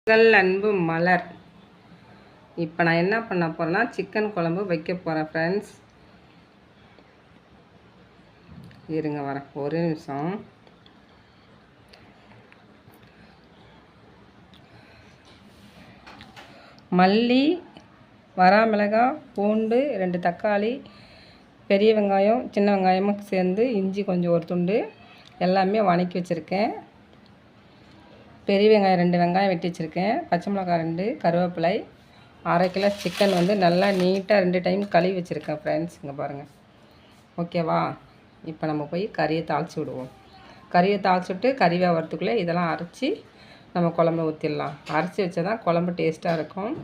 உங்கள் அன்பு மலர். இப்போ நான் என்ன பண்ண போகிறேன்னா சிக்கன் குழம்பு வைக்க போகிறேன் ஃப்ரெண்ட்ஸ். இருங்க வரேன் ஒரு நிமிஷம். மல்லி, வரமிளகாய், பூண்டு, 2 தக்காளி, பெரிய வெங்காயம், சின்ன வெங்காயமும் சேர்ந்து, இஞ்சி கொஞ்சம் ஒரு துண்டு எல்லாமே வதக்கி வச்சுருக்கேன். பெரிய வெங்காயம் 2 வெங்காயம் வெட்டி வச்சுருக்கேன். பச்சை மிளகாய் 2, கருவேப்பிலை, 1/2 கிலோ சிக்கன் நல்லா நீட்டாக 2 டைம் கழுவி வச்சுருக்கேன் ஃப்ரெண்ட்ஸ். இங்கே பாருங்கள். ஓகேவா? இப்போ நம்ம போய் கறியை தாளித்து விடுவோம். கறியை தாளிச்சுட்டு கறி வரத்துக்குள்ளே இதெல்லாம் அரைச்சி நம்ம குழம்புல ஊற்றிடலாம். அரைச்சி வச்சா தான் குழம்பு டேஸ்ட்டாக இருக்கும்.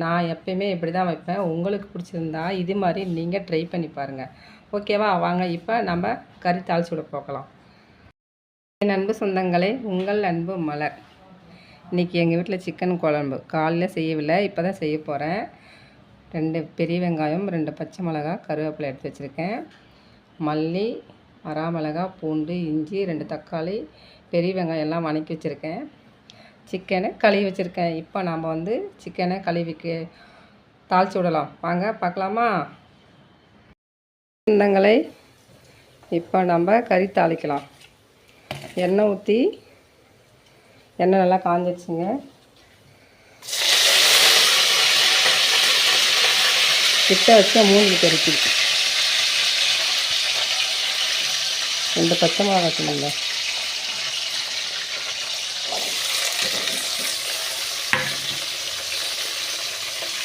நான் எப்பயுமே இப்படி தான் வைப்பேன். உங்களுக்கு பிடிச்சிருந்தா இது மாதிரி நீங்கள் ட்ரை பண்ணி பாருங்கள். ஓகேவா? வாங்க இப்போ நம்ம கறி தாளித்து விட போகலாம். என் அன்பு சொந்தங்களே, உங்கள் அன்பு மலர். இன்றைக்கி எங்கள் வீட்டில் சிக்கன் குழம்பு காலையில் செய்யவில்லை, இப்போ தான் செய்ய போகிறேன். 2 பெரிய வெங்காயம், 2 பச்சை மிளகாய், கருவேப்பிலை எடுத்து வச்சுருக்கேன். மல்லி, வரமிளகாய், பூண்டு, இஞ்சி, 2 தக்காளி, பெரிய வெங்காயம் எல்லாம் வதக்கி வச்சுருக்கேன். சிக்கனை கழுவி வச்சுருக்கேன். இப்போ நாம் சிக்கனை கழுவிக்கு தாளித்து விடலாம். வாங்க பார்க்கலாமா சொந்தங்களே? இப்போ நம்ம கறி தாளிக்கலாம். எண்ணெய் ஊற்றி எண்ணெய் நல்லா காஞ்சிடுச்சுங்க. கிட்ட வச்சா 3 கறிக்கிடுச்சு. 2 பச்சை மிளகாய் சொன்னீங்க.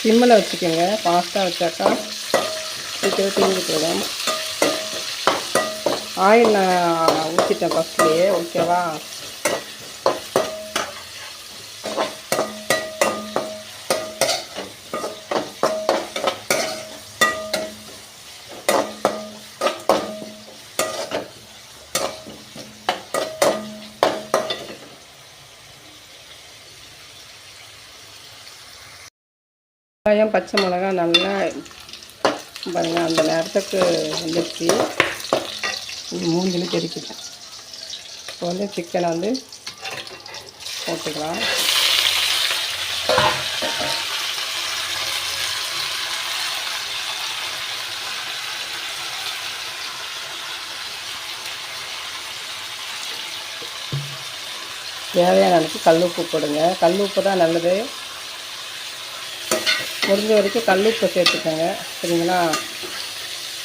சிம்மில் வச்சுக்கோங்க. ஃபாஸ்ட்டாக வச்சாக்கா சீக்கிரம் தீர்ந்து போயிடும். ஆயில் நான் ஊற்றிட்டேன் ஃபஸ்ட்லேயே. ஓகேவா? வெங்காயம், பச்சை மிளகாய் நல்லா பாருங்கள் அந்த நேரத்துக்கு வந்துடுச்சு. மூஞ்சிலும் தெரிக்கிட்டேன். இப்போ சிக்கனை போட்டுக்கலாம். தேவையான அளவுக்கு கல் உப்பு போடுங்க. கல் உப்பு தான் நல்லது. முடிஞ்ச வரைக்கும் கல் உப்பு சேர்த்துக்கோங்க. சரிங்களா?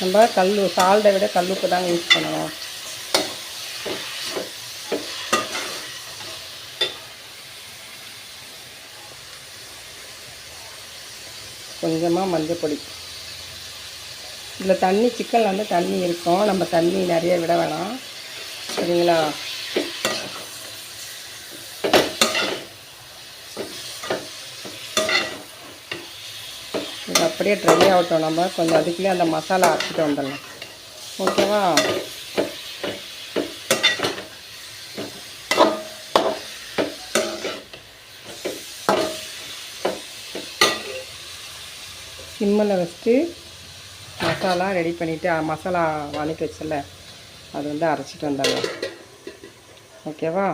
நம்ம சால்ட்டை விட கல் உப்பு தாங்க யூஸ் பண்ணணும். கொஞ்சமாக மஞ்சள் பொடி. இதில் தண்ணி, சிக்கனில் தண்ணி இருக்கும். நம்ம தண்ணி நிறைய விட வேணாம். சரிங்களா? இது அப்படியே ட்ரை ஆகட்டும். நம்ம கொஞ்சம் அதுக்குள்ளே அந்த மசாலா அரைச்சிட்டு வந்துடலாம். ஓகேவா? சிம்மில் வச்சுட்டு மசாலா ரெடி பண்ணிவிட்டு மசாலா வதக்கி வச்சல அது அரைச்சிட்டு வந்துடலாம். ஓகேவா?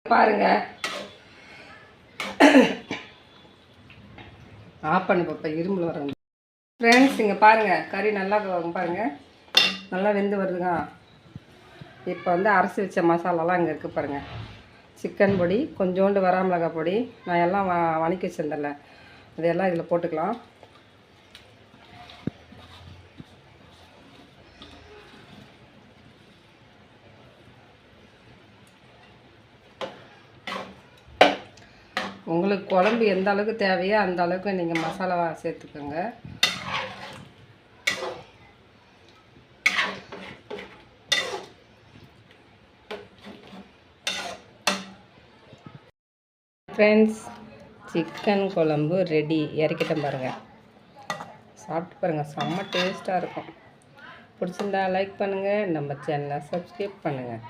பாருங்கள். ஆஃப் பண்ணி பார்ப்பேன். இரும்புல வரேன் ஃப்ரெண்ட்ஸ். இங்கே பாருங்கள், கறி நல்லா பாருங்கள், நல்லா வெந்து வருதுங்க. இப்போ அரைச்சி வச்ச மசாலாலாம் இங்கே இருக்குது பாருங்கள். சிக்கன் பொடி, கொஞ்சோண்டு வரமிளகாய் பொடி, நான் எல்லாம் வதக்கி வச்சுருந்தேன்ல, அதையெல்லாம் இதில் போட்டுக்கலாம். உங்களுக்கு குழம்பு எந்த அளவுக்கு தேவையோ அந்த அளவுக்கு நீங்கள் மசாலா சேர்த்துக்கோங்க. ஃப்ரெண்ட்ஸ், சிக்கன் குழம்பு ரெடி. இறக்கிட்டேன் பாருங்கள். சாப்பிட்டு பாருங்கள், செம்ம டேஸ்ட்டாக இருக்கும். பிடிச்சிருந்தா லைக் பண்ணுங்கள், நம்ம சேனலை சப்ஸ்கிரைப் பண்ணுங்கள்.